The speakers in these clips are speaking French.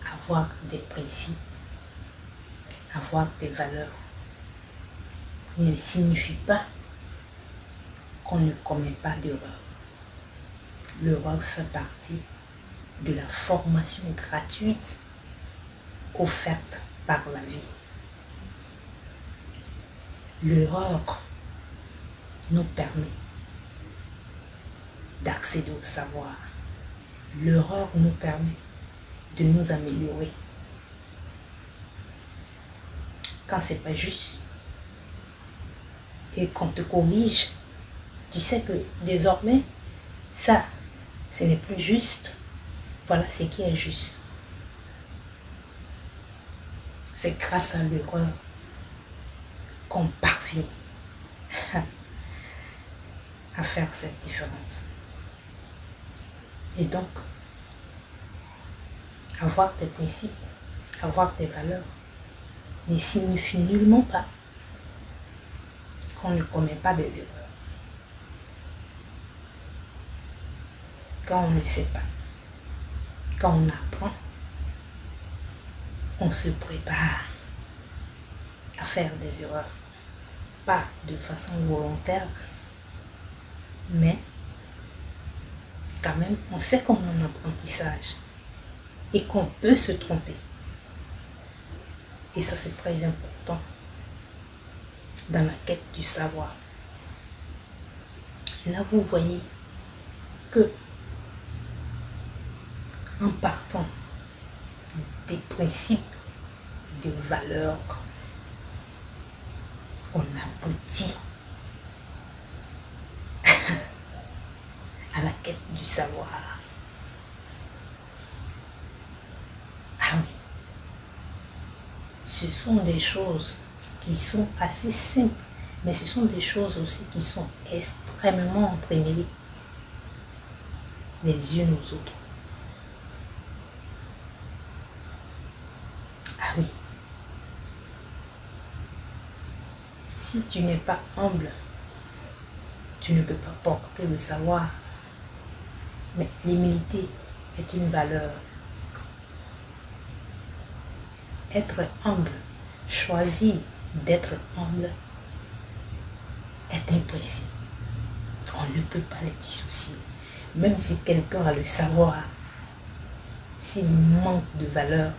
avoir des principes, avoir des valeurs ne signifie pas qu'on ne commet pas d'erreur. L'erreur fait partie de la formation gratuite offerte par la vie. L'erreur nous permet d'accéder au savoir. L'erreur nous permet de nous améliorer. Quand c'est pas juste et qu'on te corrige, tu sais que désormais, ça, ce n'est plus juste. Voilà ce qui est juste. C'est grâce à l'erreur qu'on parvient à faire cette différence. Et donc, avoir des principes, avoir des valeurs, ne signifie nullement pas qu'on ne commet pas des erreurs. Quand on ne sait pas, quand on apprend, on se prépare à faire des erreurs. Pas de façon volontaire, mais quand même, on sait qu'on est en apprentissage et qu'on peut se tromper. Et ça, c'est très important dans la quête du savoir. Là, vous voyez que en partant des principes, de valeurs, on aboutit à la quête du savoir. Ah oui, ce sont des choses qui sont assez simples, mais ce sont des choses aussi qui sont extrêmement entremêlées les unes aux autres. Ah oui. Si tu n'es pas humble, tu ne peux pas porter le savoir. Mais l'humilité est une valeur. Être humble, choisir d'être humble est un principe. On ne peut pas les dissocier. Même si quelqu'un a le savoir, s'il manque de valeur,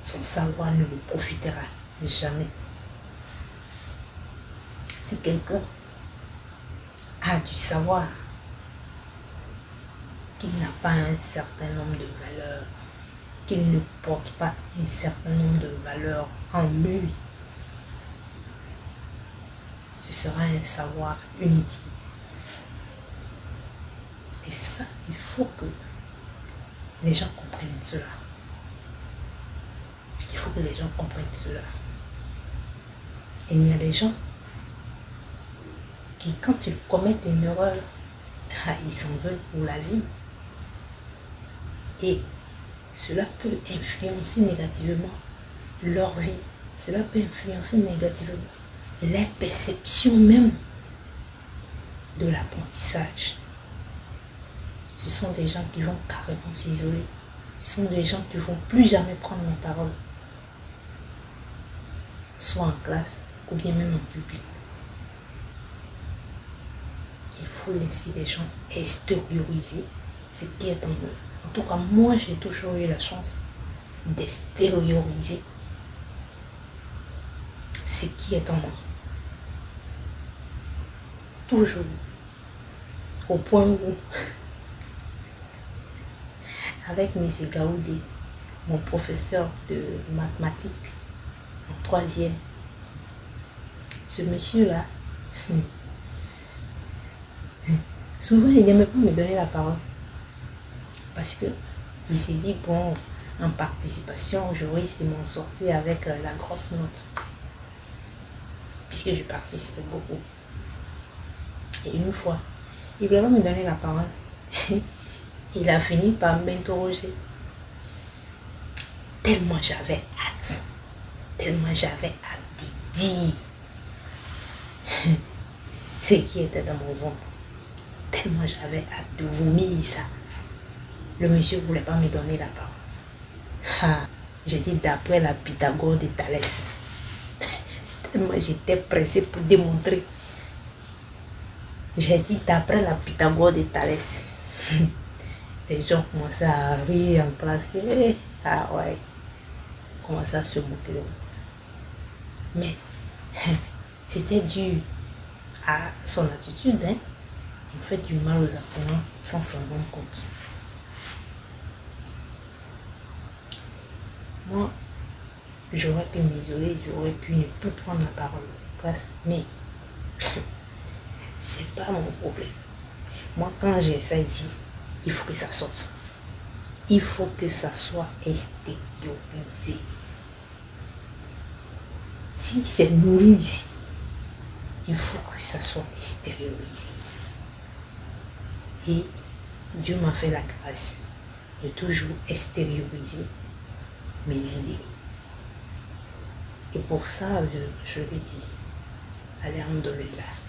son savoir ne lui profitera jamais. Si quelqu'un a du savoir, qu'il n'a pas un certain nombre de valeurs, qu'il ne porte pas un certain nombre de valeurs en lui, ce sera un savoir inutile. Et ça, il faut que les gens comprennent cela. Il faut que les gens comprennent cela. Et il y a des gens qui, quand ils commettent une erreur, ils s'en veulent pour la vie. Et cela peut influencer négativement leur vie. Cela peut influencer négativement la perception même de l'apprentissage. Ce sont des gens qui vont carrément s'isoler. Ce sont des gens qui ne vont plus jamais prendre la parole. Soit en classe ou bien même en public. Il faut laisser les gens extérioriser ce qui est en eux. En tout cas, moi, j'ai toujours eu la chance d'extérioriser ce qui est en moi. Toujours. Au point où, avec M. Gaoudé, mon professeur de mathématiques en 3e, ce monsieur-là, souvent il n'aimait pas me donner la parole. Parce que il s'est dit, bon, en participation, je risque de m'en sortir avec la grosse note. Puisque je participe beaucoup. Et une fois, il voulait me donner la parole. Il a fini par m'interroger. Tellement j'avais hâte. Tellement j'avais hâte de dire ce qui était dans mon ventre. Tellement j'avais hâte de vomir ça. Le monsieur ne voulait pas me donner la parole. Ah, j'ai dit d'après la Pythagore de Thalès. Tellement j'étais pressée pour démontrer. J'ai dit d'après la Pythagore de Thalès. Les gens commençaient à rire en classe. Ah ouais. Commençaient à se moquer de moi. Mais c'était dû à son attitude. Hein. On fait du mal aux apprenants sans s'en rendre compte. Moi, j'aurais pu m'isoler, j'aurais pu ne plus prendre la parole en classe, mais c'est pas mon problème. Moi, quand j'ai ça ici, il faut que ça sorte. Il faut que ça soit extériorisé. Si c'est nourri ici, il faut que ça soit extériorisé. Et Dieu m'a fait la grâce de toujours extérioriser mes idées. Et pour ça, je lui dis, alhamdoulilah.